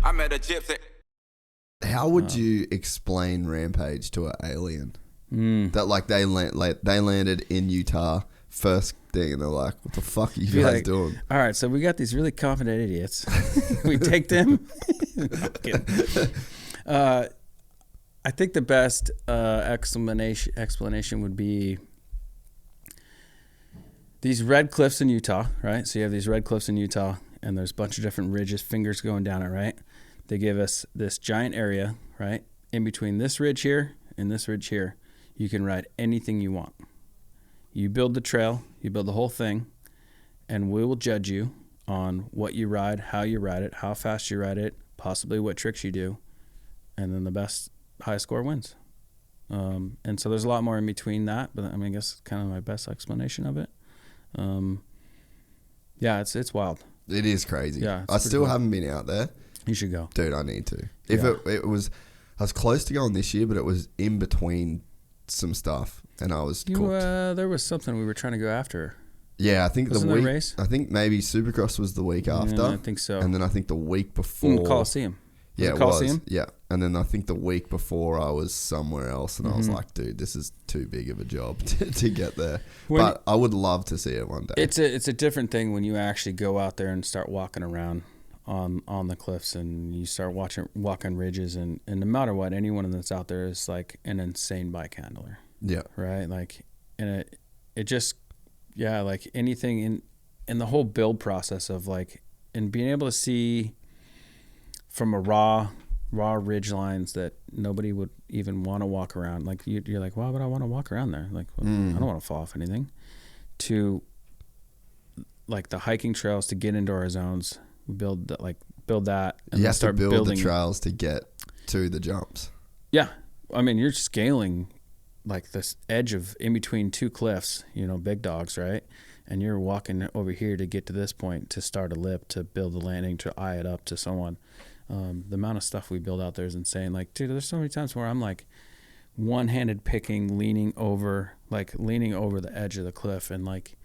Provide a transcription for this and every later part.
I met a gypsy. How would you explain Rampage to an alien? That like they landed in Utah first thing and they're like, what the fuck are you guys doing? All right, so we got these really confident idiots. We take them. No, I'm kidding. I think the best explanation would be these red cliffs in Utah, right? So you have these red cliffs in Utah, and there's a bunch of different ridges, fingers going down it, right? They give us this giant area, right? In between this ridge here and this ridge here, you can ride anything you want. You build the trail, you build the whole thing, and we will judge you on what you ride, how you ride it, how fast you ride it, possibly what tricks you do, and then the highest score wins. And so there's a lot more in between that, but I mean, I guess kind of my best explanation of it. Yeah, it's wild. It is crazy. Yeah, I still haven't been out there. You should go. Dude, I need to. If it was, I was close to going this year, but it was in between some stuff, and I was cooked. There was something we were trying to go after. Yeah, I think Wasn't the week. there a race? I think maybe Supercross was the week after. Yeah, I think so. And then I think the week before. Coliseum. Yeah, it Coliseum? was. Yeah, and then I think the week before I was somewhere else, and I was like, dude, this is too big of a job to get there. But I would love to see it one day. It's a different thing when you actually go out there and start walking around on the cliffs, and you start walking ridges, and no matter what, anyone that's out there is like an insane bike handler. Yeah. Right. Like, and it just, yeah, like anything in the whole build process of like, and being able to see from a raw ridge lines that nobody would even want to walk around. Like you're like, why would I want to walk around there? Like, well, I don't want to fall off anything. To like the hiking trails to get into our zones, we build that, and you have start to build building the trails to get to the jumps. Yeah, I mean, you're scaling like this edge of in between two cliffs, big dogs, right? And you're walking over here to get to this point, to start a lip, to build the landing, to eye it up to someone. The amount of stuff we build out there is insane. Like, dude, there's so many times where I'm like one-handed picking, leaning over the edge of the cliff. And like,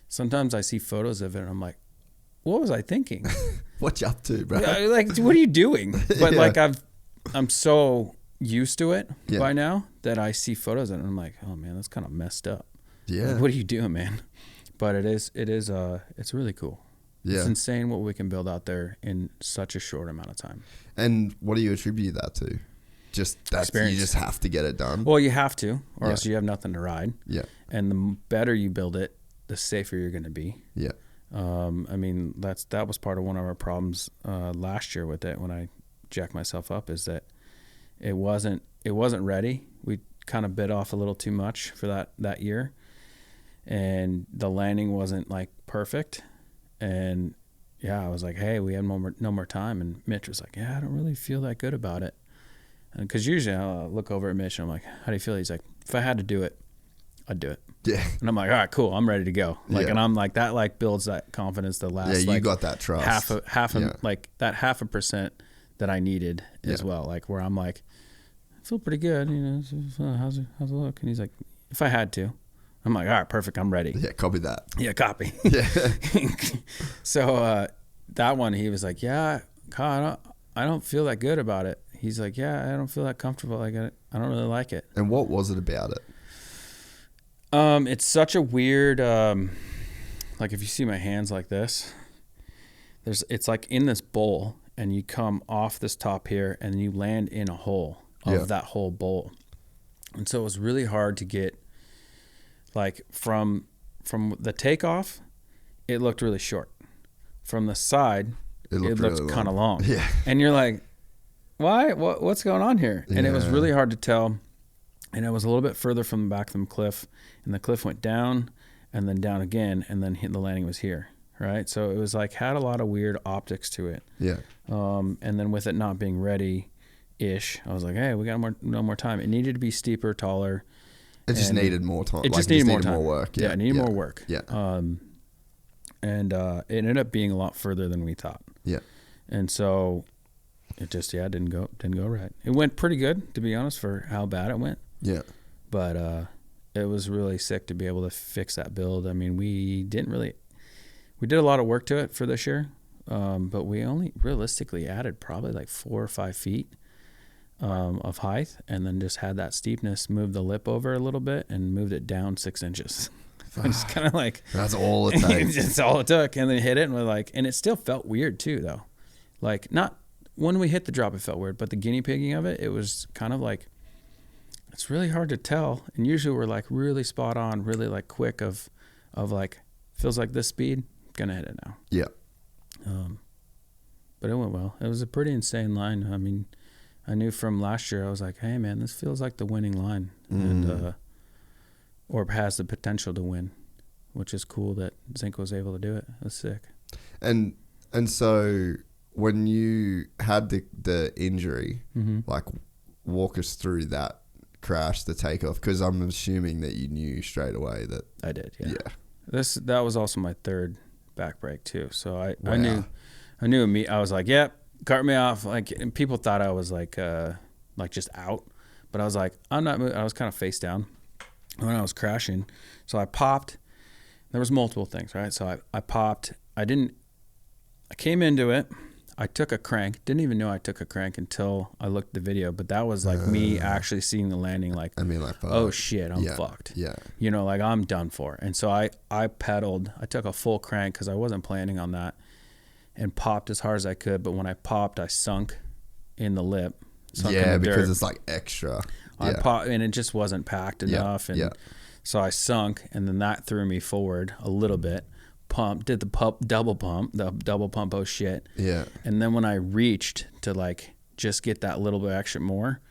sometimes I see photos of it and I'm like, what was I thinking? What you up to, bro? Like, what are you doing? But like, I'm so used to it by now that I see photos and I'm like, oh man, that's kind of messed up. Yeah. Like, what are you doing, man? But it's really cool. Yeah. It's insane what we can build out there in such a short amount of time. And what do you attribute that to? Just that experience. You just have to get it done. Well, you have to, or else you have nothing to ride. Yeah. And the better you build it, the safer you're going to be. Yeah. I mean, that was part of one of our problems last year with it when I jacked myself up, is that it wasn't ready. We kind of bit off a little too much for that year, and the landing wasn't like perfect. And yeah, I was like, hey, we had no more time, and Mitch was like, yeah, I don't really feel that good about it, because usually I'll look over at Mitch and I'm like, how do you feel? He's like, if I had to do it, I'd do it. Yeah. And I'm like, all right, cool, I'm ready to go. Like, and I'm like, that like builds that confidence. The last you got that trust. Like that 0.5% that I needed as well. Like, where I'm like, I feel pretty good. How's it look? And he's like, if I had to. I'm like, all right, perfect, I'm ready. Yeah, copy that. Yeah, copy. Yeah. So that one, he was like, yeah, God, I don't feel that good about it. He's like, yeah, I don't feel that comfortable. Like, I don't really like it. And what was it about it? It's such a weird, like if you see my hands like this, it's like in this bowl, and you come off this top here and you land in a hole of that whole bowl. And so it was really hard to get, like from the takeoff, it looked really short. From the side, it looked really kind of long. Yeah. And you're like, why? What's going on here? And it was really hard to tell. And it was a little bit further from the back of the cliff, and the cliff went down and then down again, and then the landing was here, right? So it was like, had a lot of weird optics to it. Yeah. And then with it not being ready-ish, I was like, hey, we got no more time. It needed to be steeper, taller. It just needed more time. It just needed more work. Yeah, it needed more work. Yeah. And it ended up being a lot further than we thought. Yeah. And so it just didn't go right. It went pretty good, to be honest, for how bad it went. Yeah. But it was really sick to be able to fix that build. I mean, we did a lot of work to it for this year. but we only realistically added probably like 4 or 5 feet of height, and then just had that steepness, moved the lip over a little bit and moved it down 6 inches. And just kind of like, that's all it takes. That's all it took. And then hit it, and we're like, and it still felt weird too, though. Like, not when we hit the drop, it felt weird, but the guinea pigging of it, it was kind of like, it's really hard to tell. And usually we're like really spot on, really like quick of like, feels like this speed, gonna hit it now. Yeah. But it went well. It was a pretty insane line. I mean, I knew from last year, I was like, hey man, this feels like the winning line. And, or has the potential to win, which is cool that Zink was able to do it. It was sick. And so when you had the injury, like walk us through that crash, the takeoff, because I'm assuming that you knew straight away that I did. Yeah. That was also my third back break too. So I knew me. I was like, yep, cut me off. Like, and people thought I was like just out, but I was like, I'm not moving. I was kind of face down when I was crashing. So I popped. There was multiple things, right? So I popped. I came into it. I took a crank. Didn't even know I took a crank until I looked at the video. But that was like me actually seeing the landing. Like, I mean, like, oh shit, I'm fucked. Yeah. You know, like I'm done for. And so I pedaled. I took a full crank because I wasn't planning on that, and popped as hard as I could. But when I popped, I sunk in the lip. Yeah, because it's like extra. I popped, and it just wasn't packed enough. And so I sunk, and then that threw me forward a little bit. Did the double pump, oh shit. Yeah. And then when I reached to like just get that little bit extra more,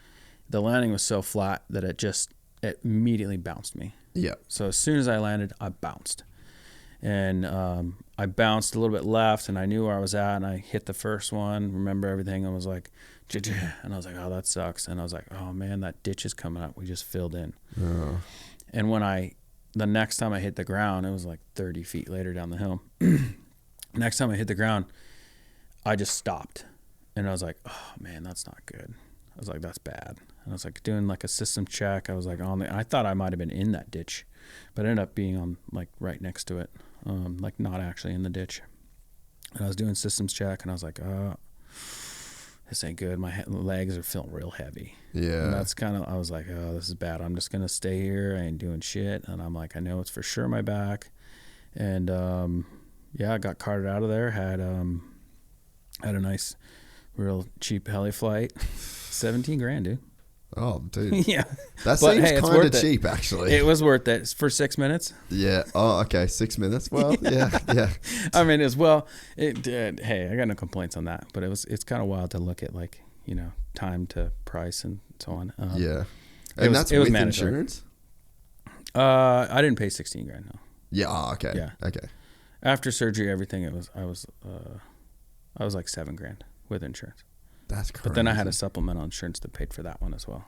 the landing was so flat that it immediately bounced me. Yeah. So as soon as I landed, I bounced. And I bounced a little bit left, and I knew where I was at, and I hit the first one, remember everything, and was like, and I was like, oh, that sucks. And I was like, oh man, that ditch is coming up. We just filled in. Oh. And the next time I hit the ground, it was like 30 feet later down the hill. Next time I hit the ground, I just stopped. And I was like, oh man, that's not good. I was like, that's bad. And I was like doing like a system check. I was like I thought I might have been in that ditch, but I ended up being on like right next to it. Like not actually in the ditch. And I was doing systems check, and I was like, this ain't good. My legs are feeling real heavy. Yeah. And that's kind of, I was like, oh, this is bad. I'm just going to stay here. I ain't doing shit. And I'm like, I know it's for sure my back. And, I got carted out of there. Had a nice, real cheap heli flight. $17,000, dude. Oh, dude. Yeah. That seems kind of cheap, actually. It was worth it for 6 minutes. Yeah. Oh, okay. 6 minutes. Well, yeah. I mean, hey, I got no complaints on that, but it's kind of wild to look at, like, you know, time to price and so on. Yeah. And that's with insurance? I didn't pay $16,000, no. Yeah. Oh, okay. Yeah. Okay. After surgery, everything, I was like $7,000 with insurance. That's crazy. But then I had a supplemental insurance that paid for that one as well,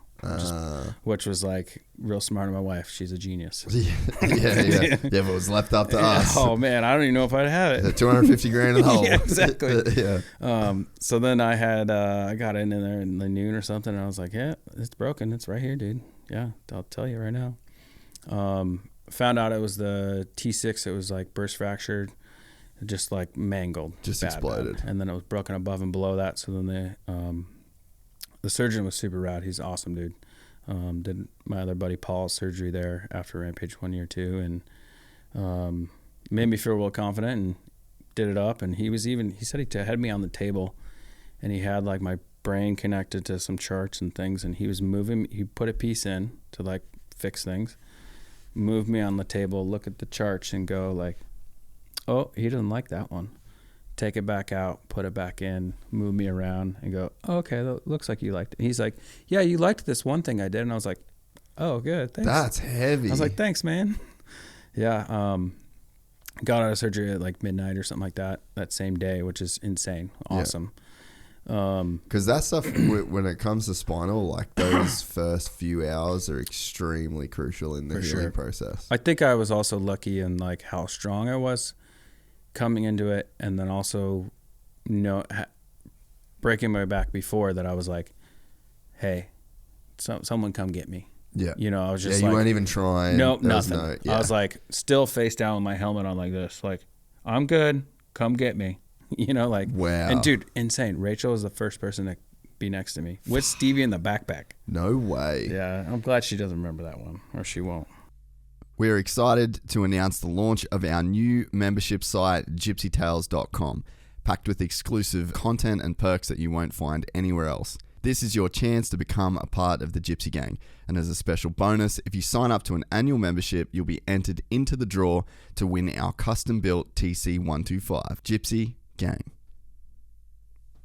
which was like real smart of my wife. She's a genius. Yeah. If it was left up to us. Oh man, I don't even know if I'd have it. $250,000 in the hole. Yeah, exactly. Yeah. So then I had I got in there in the noon or something, and I was like, yeah, it's broken. It's right here, dude. Yeah, I'll tell you right now. Found out it was the T6. It was like burst fractured. Just like mangled, just exploded, bad. And then it was broken above and below that. So then the surgeon was super rad. He's an awesome dude. Did my other buddy Paul's surgery there after Rampage 1 year too, and made me feel real confident and did it up. And he said he had me on the table, and he had like my brain connected to some charts and things, and he was moving. He put a piece in to like fix things, move me on the table, look at the charts, and go like, oh, he doesn't like that one. Take it back out, put it back in, move me around, and go, oh, okay, that looks like you liked it. He's like, yeah, you liked this one thing I did. And I was like, oh, good, thanks. That's heavy. I was like, thanks, man. Yeah, got out of surgery at like midnight or something like that same day, which is insane. Awesome. Because that stuff, when it comes to spinal, like those first few hours are extremely crucial in the healing process. I think I was also lucky in like how strong I was coming into it, and then also, breaking my back before that. I was like, hey, someone come get me. Yeah. I was just you weren't even trying. Nope, nothing. I was like still face down with my helmet on like this, like, I'm good, come get me. You know, like, wow. And dude, insane. Rachel was the first person to be next to me with Stevie in the backpack. No way. Yeah, I'm glad she doesn't remember that one, or she won't. We're excited to announce the launch of our new membership site, gypsytales.com, packed with exclusive content and perks that you won't find anywhere else. This is your chance to become a part of the Gypsy Gang. And as a special bonus, if you sign up to an annual membership, you'll be entered into the draw to win our custom-built TC125. Gypsy Gang.